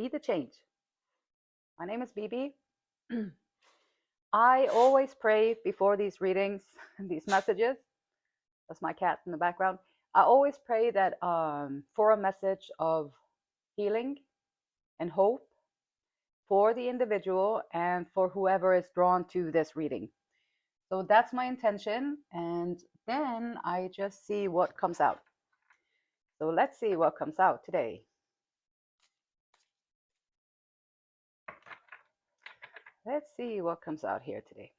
Be the change. My name is Bibi. I always pray before these readings, these messages. That's my cat in the background. I always pray that for a message of healing and hope for the individual and for whoever is drawn to this reading. So that's my intention. And then I just see what comes out. So let's see what comes out today. Let's see what comes out here today.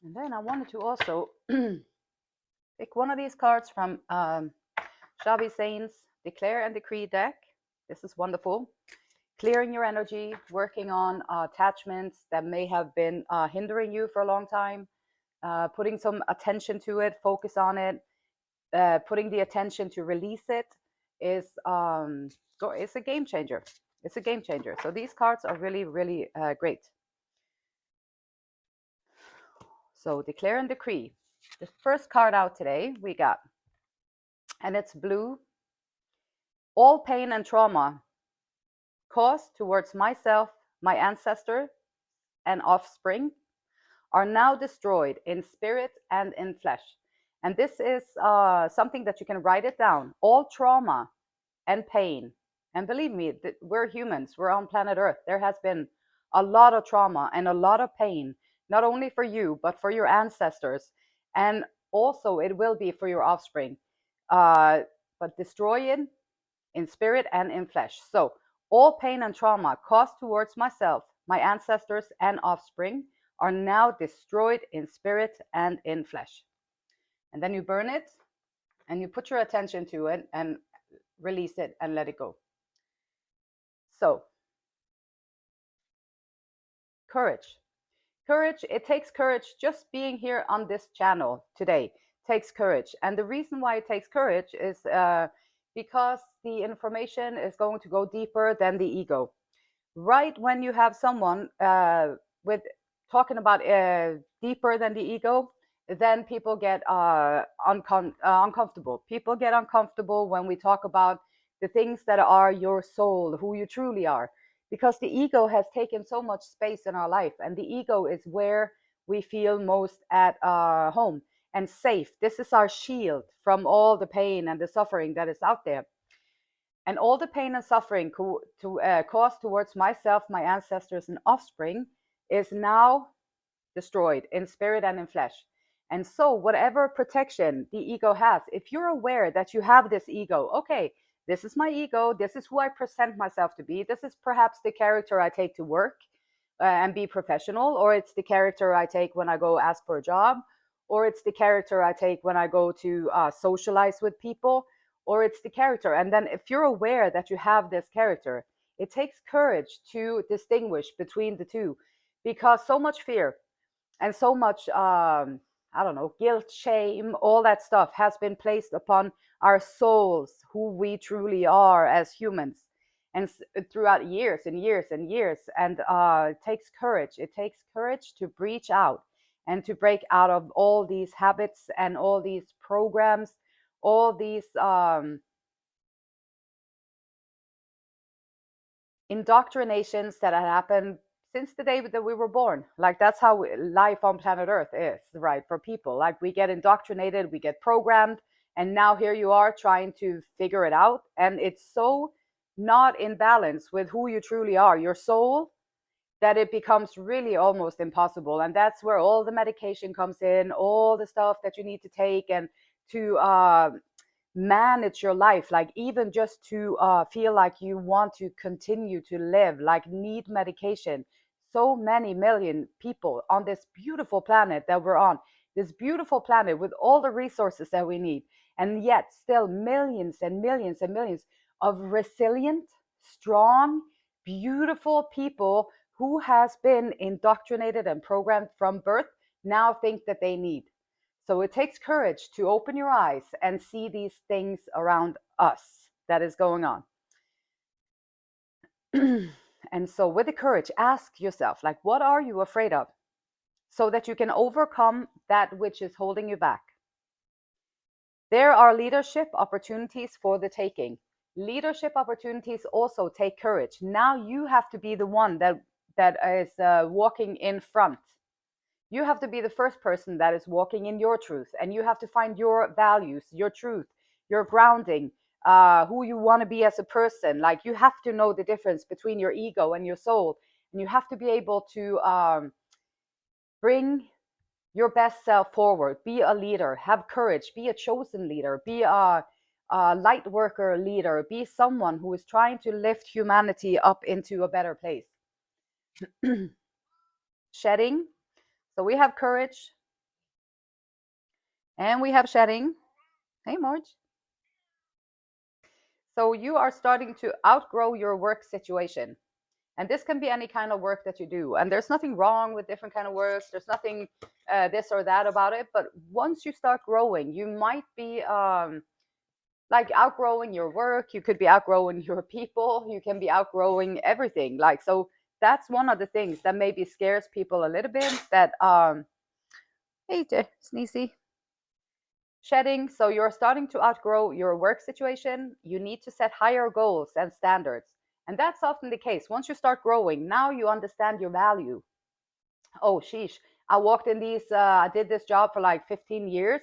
And then I wanted to also pick one of these cards from Shabi Sain's Declare and Decree deck. This is wonderful. Clearing your energy, working on attachments that may have been hindering you for a long time, putting some attention to it, focus on it, putting the attention to release it is it's a game changer. It's a game changer. So these cards are really, really great. So Declare and Decree. The first card out today we got, and it's blue. All pain and trauma caused towards myself, my ancestor, and offspring are now destroyed in spirit and in flesh. And this is something that you can write it down. All trauma and pain, and believe me, we're humans, we're on planet Earth. There has been a lot of trauma and a lot of pain, not only for you, but for your ancestors. And also it will be for your offspring. But destroy it in spirit and in flesh. So all pain and trauma caused towards myself, my ancestors, and offspring are now destroyed in spirit and in flesh. And then you burn it and you put your attention to it and release it and let it go. So, courage. Courage, it takes courage just being here on this channel today. Takes courage. And the reason why it takes courage is because the information is going to go deeper than the ego. Right when you have someone with talking about deeper than the ego, then people get uncomfortable. People get uncomfortable when we talk about the things that are your soul, who you truly are, because the ego has taken so much space in our life, and the ego is where we feel most at home and safe. This is our shield from all the pain and the suffering that is out there. And all the pain and suffering caused towards myself, my ancestors, and offspring is now destroyed in spirit and in flesh. And so whatever protection the ego has, if you're aware that you have this ego, okay, this is my ego, this is who I present myself to be, this is perhaps the character I take to work and be professional, or it's the character I take when I go ask for a job, or it's the character I take when I go to socialize with people, or it's the character. And then if you're aware that you have this character, it takes courage to distinguish between the two, because so much fear and so much I don't know, guilt, shame, all that stuff has been placed upon our souls, who we truly are as humans, and throughout years and years and years. And it takes courage. It takes courage to reach out and to break out of all these habits and all these programs, all these indoctrinations that had happened since the day that we were born. Like, that's how life on planet Earth is, right? For people, like, we get indoctrinated, we get programmed, and now here you are trying to figure it out. And it's so not in balance with who you truly are, your soul, that it becomes really almost impossible. And that's where all the medication comes in, all the stuff that you need to take, and to manage your life, like even just to feel like you want to continue to live, like need medication. So many million people on this beautiful planet that we're on, this beautiful planet with all the resources that we need, and yet still millions and millions and millions of resilient, strong, beautiful people who has been indoctrinated and programmed from birth now think that they need. So it takes courage to open your eyes and see these things around us that is going on. And so with the courage, ask yourself, like, what are you afraid of? So that you can overcome that which is holding you back. There are leadership opportunities for the taking. Leadership opportunities also take courage. Now you have to be the one that is walking in front. You have to be the first person that is walking in your truth, and you have to find your values, your truth, your grounding, who you want to be as a person. Like, you have to know the difference between your ego and your soul, and you have to be able to bring your best self forward. Be a leader, have courage, be a chosen leader, be a light worker leader, be someone who is trying to lift humanity up into a better place. Shedding. So we have courage and we have shedding. Hey, Marge. So you are starting to outgrow your work situation. And this can be any kind of work that you do. And there's nothing wrong with different kind of works. There's nothing this or that about it. But once you start growing, you might be like outgrowing your work. You could be outgrowing your people. You can be outgrowing everything. Like, so that's one of the things that maybe scares people a little bit. That hey, Sneezy. Shedding. So you're starting to outgrow your work situation. You need to set higher goals and standards. And that's often the case. Once you start growing, now you understand your value. Oh, sheesh. I did this job for like 15 years.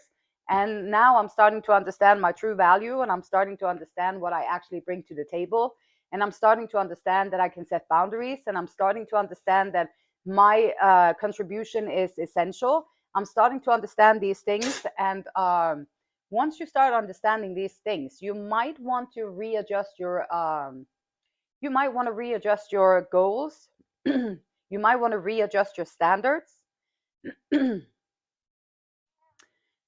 And now I'm starting to understand my true value, and I'm starting to understand what I actually bring to the table. And I'm starting to understand that I can set boundaries. And I'm starting to understand that my contribution is essential. I'm starting to understand these things. And once you start understanding these things, you might want to readjust your goals. You might want to readjust your standards.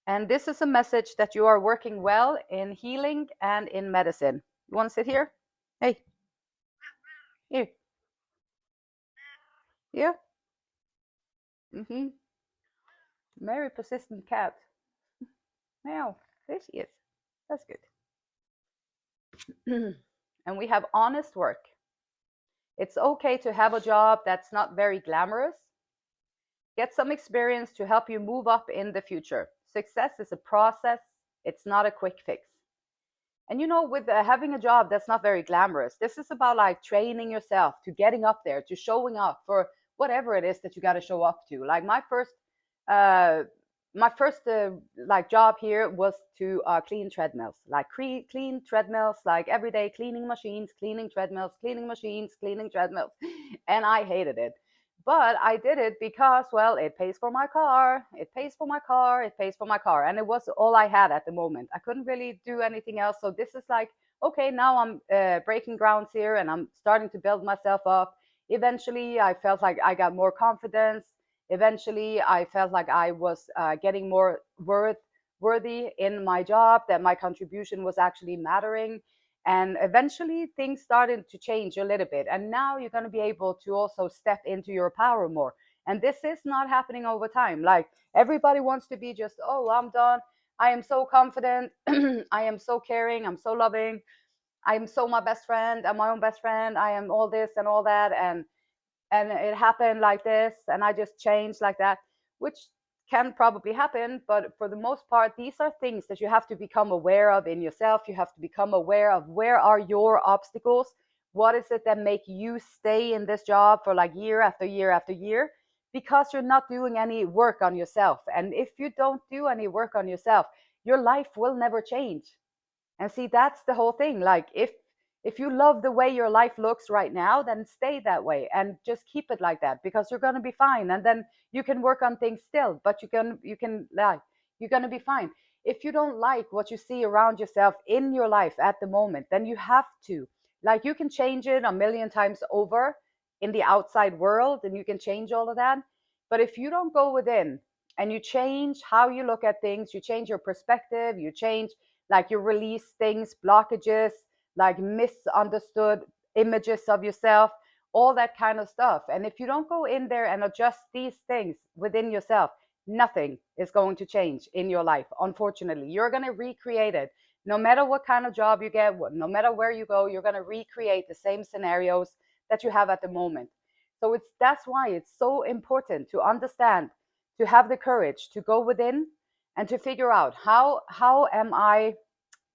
And this is a message that you are working well in healing and in medicine. You want to sit here? Hey. Here. Yeah. Very persistent cat. Meow. There she is. That's good. And we have honest work. It's okay to have a job that's not very glamorous. Get some experience to help you move up in the future. Success is a process. It's not a quick fix. And with having a job that's not very glamorous, this is about like training yourself to getting up there, to showing up for whatever it is that you got to show up to. Like uh, my first like job here was to clean treadmills, like clean treadmills, like every day, cleaning machines, cleaning treadmills, cleaning machines, cleaning treadmills, and I hated it. But I did it because, well, it pays for my car, it pays for my car, it pays for my car. And it was all I had at the moment. I couldn't really do anything else. So this is like, okay, now I'm breaking grounds here and I'm starting to build myself up. Eventually, I felt like I got more confidence. Eventually, I felt like I was getting more worthy in my job, that my contribution was actually mattering. And eventually things started to change a little bit. And now you're going to be able to also step into your power more. And this is not happening over time. Like, everybody wants to be just, oh, I'm done. I am so confident. I am so caring. I'm so loving. I am so my best friend. I'm my own best friend. I am all this and all that. And it happened like this, and I just changed like that, which can probably happen. But for the most part, these are things that you have to become aware of in yourself. You have to become aware of where are your obstacles. What is it that make you stay in this job for like year after year after year? Because you're not doing any work on yourself. And if you don't do any work on yourself, your life will never change. And see, that's the whole thing. Like, if you love the way your life looks right now, then stay that way and just keep it like that, because you're going to be fine. And then you can work on things still, but you can like, you're going to be fine. If you don't like what you see around yourself in your life at the moment, then you have to, like, you can change it a million times over in the outside world, and you can change all of that. But if you don't go within and you change how you look at things, you change your perspective, you change, like, you release things, blockages, like misunderstood images of yourself, all that kind of stuff. And if you don't go in there and adjust these things within yourself, nothing is going to change in your life. Unfortunately, you're going to recreate it. No matter what kind of job you get, no matter where you go, you're going to recreate the same scenarios that you have at the moment. So that's why it's so important to understand, to have the courage to go within and to figure out how am I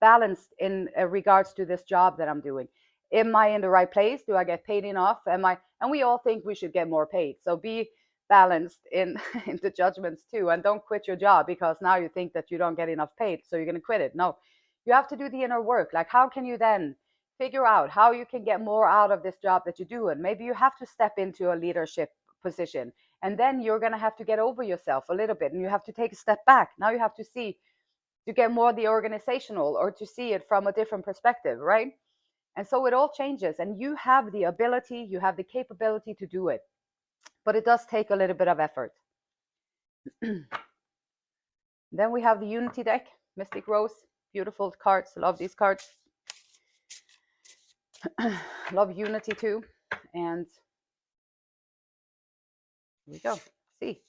balanced in regards to this job that I'm doing. Am I in the right place? Do I get paid enough? Am I? And we all think we should get more paid. So be balanced in in the judgments too, and don't quit your job because now you think that you don't get enough paid, so you're going to quit it. No, you have to do the inner work. Like, how can you then figure out how you can get more out of this job that you do? And maybe you have to step into a leadership position, and then you're going to have to get over yourself a little bit, and you have to take a step back. Now you have to see, to get more the organizational, or to see it from a different perspective, right? And so it all changes, and you have the ability, you have the capability to do it, but it does take a little bit of effort. Then we have the Unity deck, Mystic Rose, beautiful cards. Love these cards. Love Unity too. And here we go. See.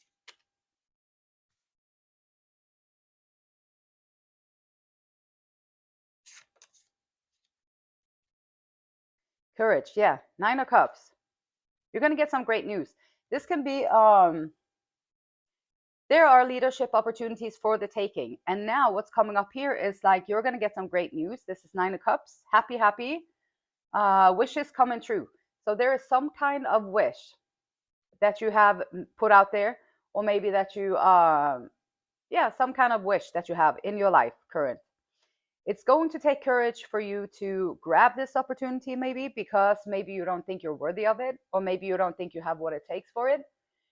Courage, yeah. 9 of Cups. You're going to get some great news. This can be, there are leadership opportunities for the taking. And now what's coming up here is like, you're going to get some great news. This is 9 of Cups. Happy, happy. Wishes coming true. So there is some kind of wish that you have put out there, or maybe that you, some kind of wish that you have in your life current. It's going to take courage for you to grab this opportunity, maybe because maybe you don't think you're worthy of it, or maybe you don't think you have what it takes for it.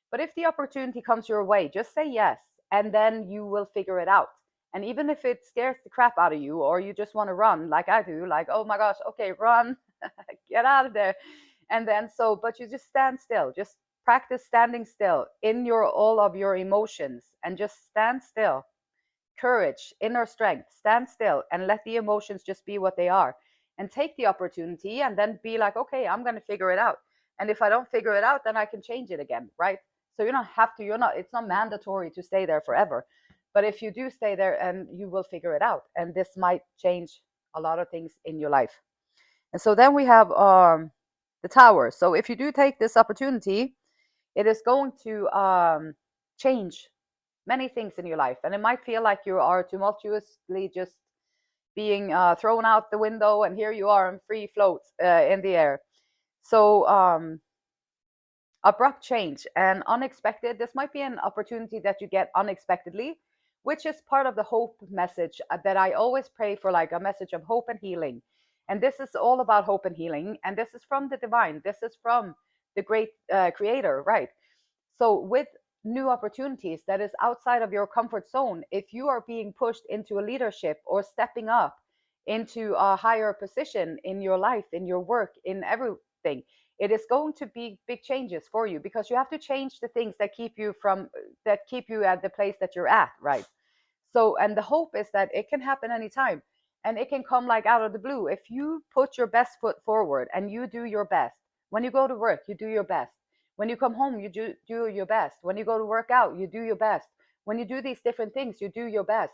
But if the opportunity comes your way, just say yes, and then you will figure it out. And even if it scares the crap out of you, or you just want to run like I do, like, oh my gosh, okay, run, get out of there. And then but you just stand still, just practice standing still in all of your emotions, and just stand still. Courage, inner strength, stand still and let the emotions just be what they are, and take the opportunity, and then be like, okay, I'm going to figure it out. And if I don't figure it out, then I can change it again, right? So you don't have to, it's not mandatory to stay there forever. But if you do stay there, and you will figure it out, and this might change a lot of things in your life. And so then we have the Tower. So if you do take this opportunity, it is going to change many things in your life, and it might feel like you are tumultuously just being thrown out the window, and here you are in free float in the air. So abrupt change and unexpected. This might be an opportunity that you get unexpectedly, which is part of the hope message that I always pray for, like a message of hope and healing. And this is all about hope and healing, and this is from the divine, this is from the great creator, right? So with new opportunities that is outside of your comfort zone, if you are being pushed into a leadership, or stepping up into a higher position in your life, in your work, in everything, it is going to be big changes for you, because you have to change the things that keep you at the place that you're at, right? So, and the hope is that it can happen anytime, and it can come like out of the blue. If you put your best foot forward and you do your best, when you go to work, you do your best. When you come home, you do your best. When you go to work out, you do your best. When you do these different things, you do your best.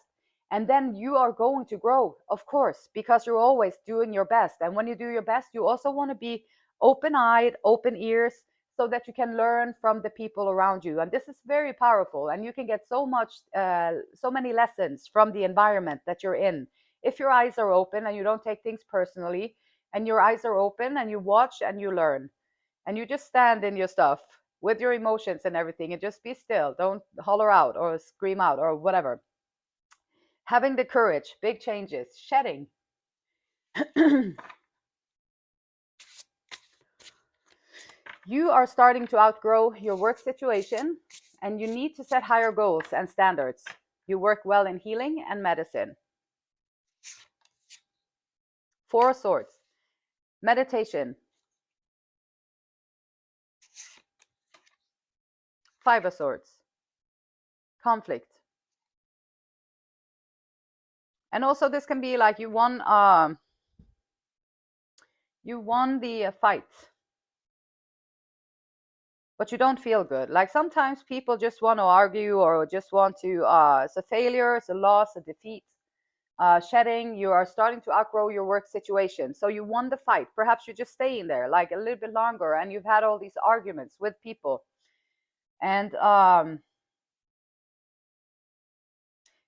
And then you are going to grow, of course, because you're always doing your best. And when you do your best, you also want to be open-eyed, open ears, so that you can learn from the people around you. And this is very powerful, and you can get so many lessons from the environment that you're in if your eyes are open and you don't take things personally, and your eyes are open and you watch and you learn, and you just stand in your stuff with your emotions and everything, and just be still. Don't holler out or scream out or whatever. Having the courage, big changes, shedding. You are starting to outgrow your work situation, and you need to set higher goals and standards. You work well in healing and medicine. 4 of Swords, meditation. 5 of Swords, conflict. And also this can be like you won the fight, but you don't feel good. Like sometimes people just want to argue, or just want to, it's a failure, it's a loss, a defeat. Shedding, you are starting to outgrow your work situation. So you won the fight. Perhaps you're just staying there like a little bit longer, and you've had all these arguments with people. And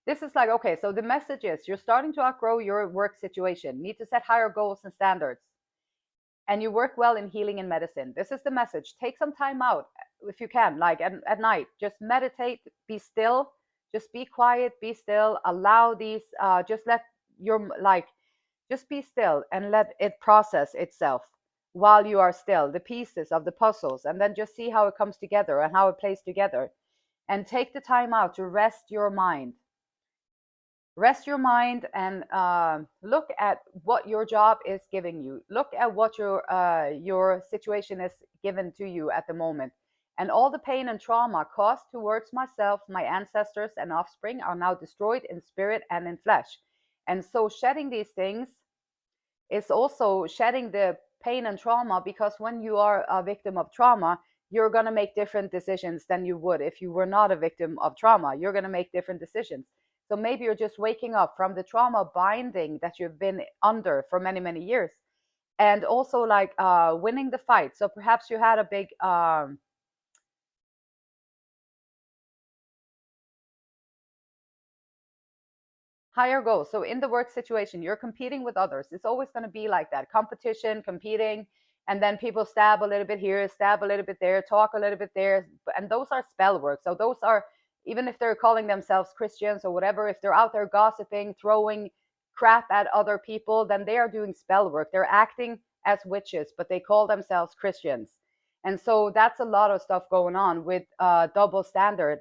this is like, okay, so the message is you're starting to outgrow your work situation, need to set higher goals and standards, and you work well in healing and medicine. This is the message. Take some time out if you can, like at night, just meditate, be still, just be quiet, be still, allow these, just let your, like, just be still and let it process itself while you are still, the pieces of the puzzles, and then just see how it comes together and how it plays together. And take the time out to rest your mind. Rest your mind and look at what your job is giving you. Look at what your situation is given to you at the moment. And all the pain and trauma caused towards myself, my ancestors, and offspring are now destroyed in spirit and in flesh. And so shedding these things is also shedding the pain and trauma, because when you are a victim of trauma, you're going to make different decisions than you would if you were not a victim of trauma. You're going to make different decisions. So maybe you're just waking up from the trauma binding that you've been under for many, many years. And also like winning the fight. So perhaps you had a big higher goals. So in the work situation, you're competing with others. It's always going to be like that, competition, competing, and then people stab a little bit here, stab a little bit there, talk a little bit there. And those are spell work. So those are, even if they're calling themselves Christians or whatever, if they're out there gossiping, throwing crap at other people, then they are doing spell work. They're acting as witches, but they call themselves Christians. And so that's a lot of stuff going on with double standard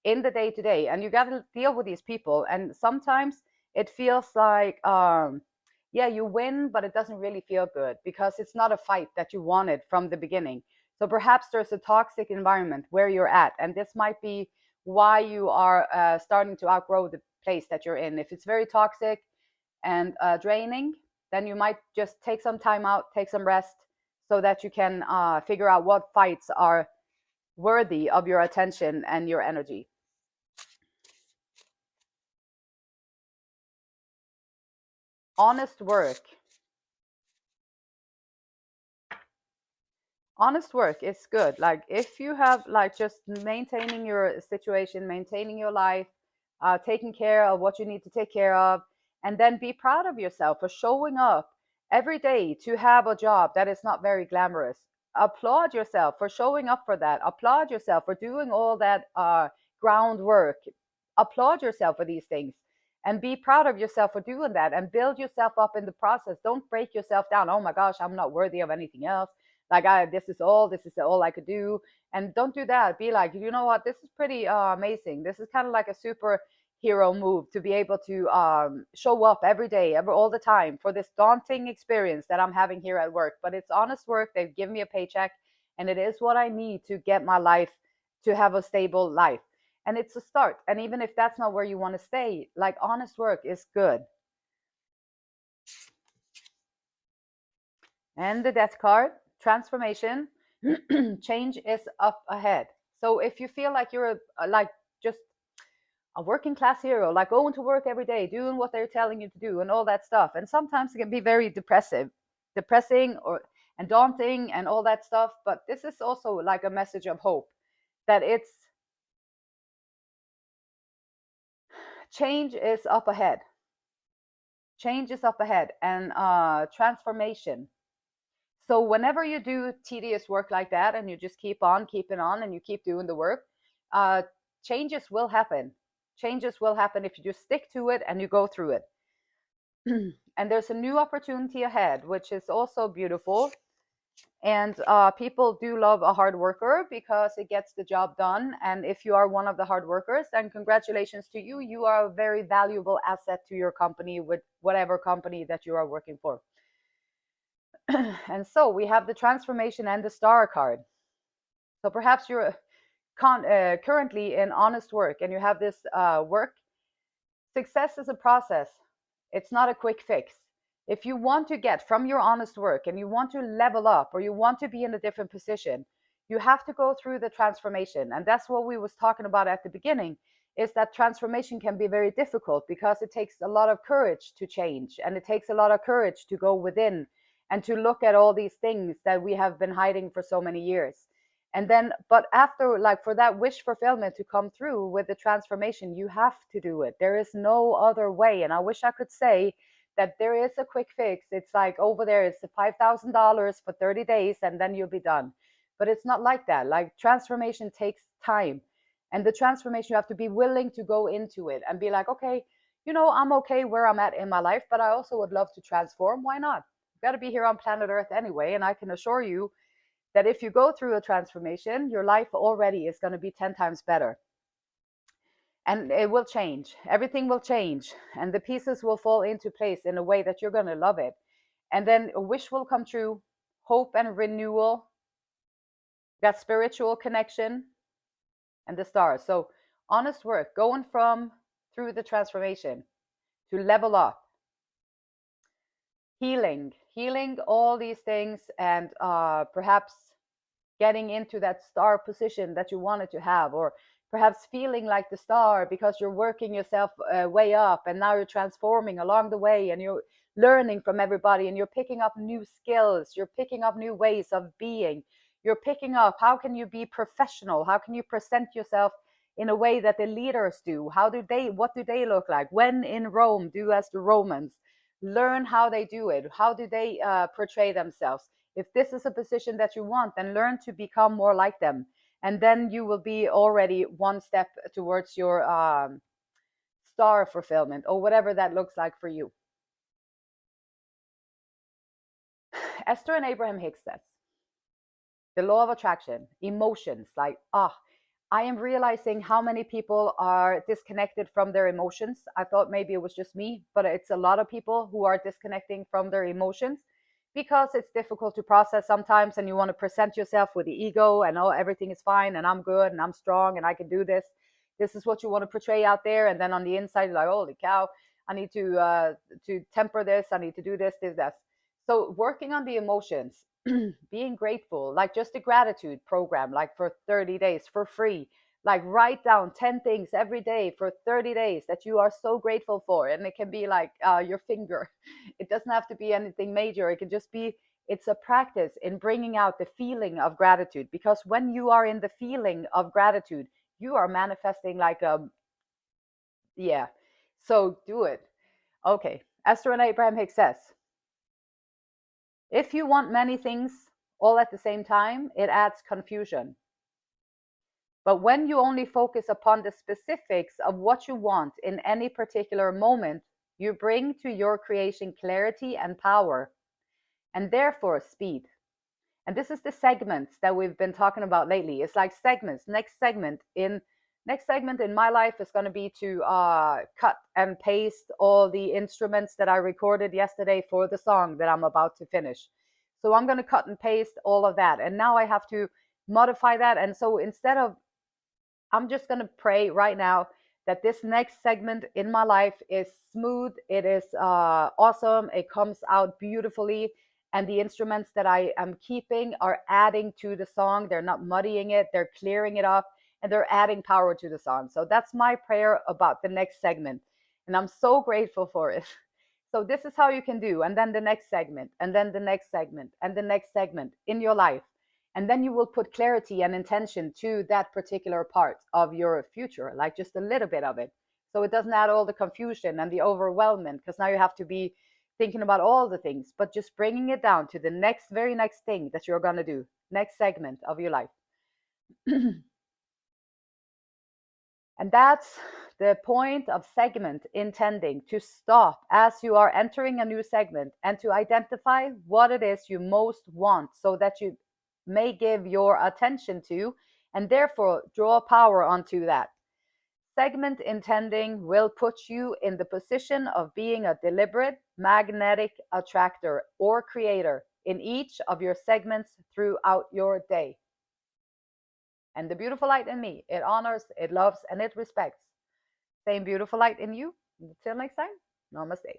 in the day to day. And you got to deal with these people. And sometimes it feels like, yeah, you win, but it doesn't really feel good because it's not a fight that you wanted from the beginning. So perhaps there's a toxic environment where you're at. And this might be why you are starting to outgrow the place that you're in. If it's very toxic and draining, then you might just take some time out, take some rest, so that you can figure out what fights are worthy of your attention and your energy. Honest work. Honest work is good. Like if you have like just maintaining your situation, maintaining your life, taking care of what you need to take care of, and then be proud of yourself for showing up every day to have a job that is not very glamorous. Applaud yourself for showing up for that. Applaud yourself for doing all that groundwork. Applaud yourself for these things and be proud of yourself for doing that and build yourself up in the process. Don't break yourself down. Oh my gosh, I'm not worthy of anything else. Like this is all I could do. And don't do that. Be like, you know what, this is pretty amazing. This is kind of like a superhero move to be able to show up every day, all the time for this daunting experience that I'm having here at work. But it's honest work. They've given me a paycheck, and it is what I need to get my life, to have a stable life. And it's a start. And even if that's not where you want to stay, like honest work is good. And the death card, transformation. Change is up ahead. So if you feel like you're like just a working class hero, like going to work every day, doing what they're telling you to do and all that stuff, and sometimes it can be very depressing or and daunting and all that stuff, but this is also like a message of hope, that it's change is up ahead. Change is up ahead, and transformation. So whenever you do tedious work like that and you just keep on keeping on and you keep doing the work, uh, changes will happen. Changes will happen if you just stick to it and you go through it. And there's a new opportunity ahead, which is also beautiful. And people do love a hard worker because it gets the job done. And if you are one of the hard workers, then congratulations to you. You are a very valuable asset to your company, with whatever company that you are working for. And so we have the transformation and the star card. So perhaps you're currently in honest work and you have this work. Success is a process. It's not a quick fix. If you want to get from your honest work and you want to level up or you want to be in a different position, you have to go through the transformation. And that's what we was talking about at the beginning, is that transformation can be very difficult because it takes a lot of courage to change, and it takes a lot of courage to go within and to look at all these things that we have been hiding for so many years. And then, but after, like, for that wish fulfillment to come through with the transformation, you have to do it. There is no other way. And I wish I could say that there is a quick fix. It's like over there, it's the $5,000 for 30 days and then you'll be done. But it's not like that. Like, transformation takes time. And the transformation, you have to be willing to go into it and be like, okay, I'm okay where I'm at in my life, but I also would love to transform. Why not? You've got to be here on planet Earth anyway. And I can assure you that if you go through a transformation, your life already is going to be 10 times better. And it will change. Everything will change. And the pieces will fall into place in a way that you're going to love it. And then a wish will come true, hope and renewal, that spiritual connection, and the stars. So honest work, going from through the transformation to level up, healing all these things, and perhaps getting into that star position that you wanted to have, or perhaps feeling like the star because you're working yourself way up, and now you're transforming along the way, and you're learning from everybody, and you're picking up new skills, you're picking up new ways of being, you're picking up how can you be professional, how can you present yourself in a way that the leaders do, what do they look like, when in Rome, do as the Romans, learn how they do it, how do they portray themselves. If this is a position that you want, then learn to become more like them. And then you will be already one step towards your star fulfillment, or whatever that looks like for you. Esther and Abraham Hicks says, the law of attraction, emotions, like, I am realizing how many people are disconnected from their emotions. I thought maybe it was just me, but it's a lot of people who are disconnecting from their emotions because it's difficult to process sometimes, and you want to present yourself with the ego and, oh, everything is fine and I'm good and I'm strong and I can do this. This is what you want to portray out there, and then on the inside you're like, holy cow, I need to temper this, I need to do this. So working on the emotions, being grateful, like just a gratitude program, like for 30 days for free, like write down 10 things every day for 30 days that you are so grateful for. And it can be like your finger. It doesn't have to be anything major. It can just be, it's a practice in bringing out the feeling of gratitude, because when you are in the feeling of gratitude, you are manifesting like yeah. So do it. Okay. Esther and Abraham Hicks says, if you want many things all at the same time, it adds confusion. But when you only focus upon the specifics of what you want in any particular moment, you bring to your creation clarity and power, and therefore speed. And this is the segments that we've been talking about lately. It's like segments. Next segment in my life is going to be to cut and paste all the instruments that I recorded yesterday for the song that I'm about to finish. So I'm going to cut and paste all of that. And now I have to modify that. And so I'm just going to pray right now that this next segment in my life is smooth. It is awesome. It comes out beautifully. And the instruments that I am keeping are adding to the song. They're not muddying it. They're clearing it up, and they're adding power to the song. So that's my prayer about the next segment. And I'm so grateful for it. So this is how you can do. And then the next segment, and then the next segment, and the next segment in your life. And then you will put clarity and intention to that particular part of your future, like just a little bit of it. So it doesn't add all the confusion and the overwhelmment, because now you have to be thinking about all the things, but just bringing it down to the very next thing that you're going to do, next segment of your life. And that's the point of segment intending, to stop as you are entering a new segment and to identify what it is you most want, so that you may give your attention to and therefore draw power onto that. Segment intending will put you in the position of being a deliberate magnetic attractor or creator in each of your segments throughout your day. And the beautiful light in me, it honors, it loves, and it respects. Same beautiful light in you. Until next time, namaste.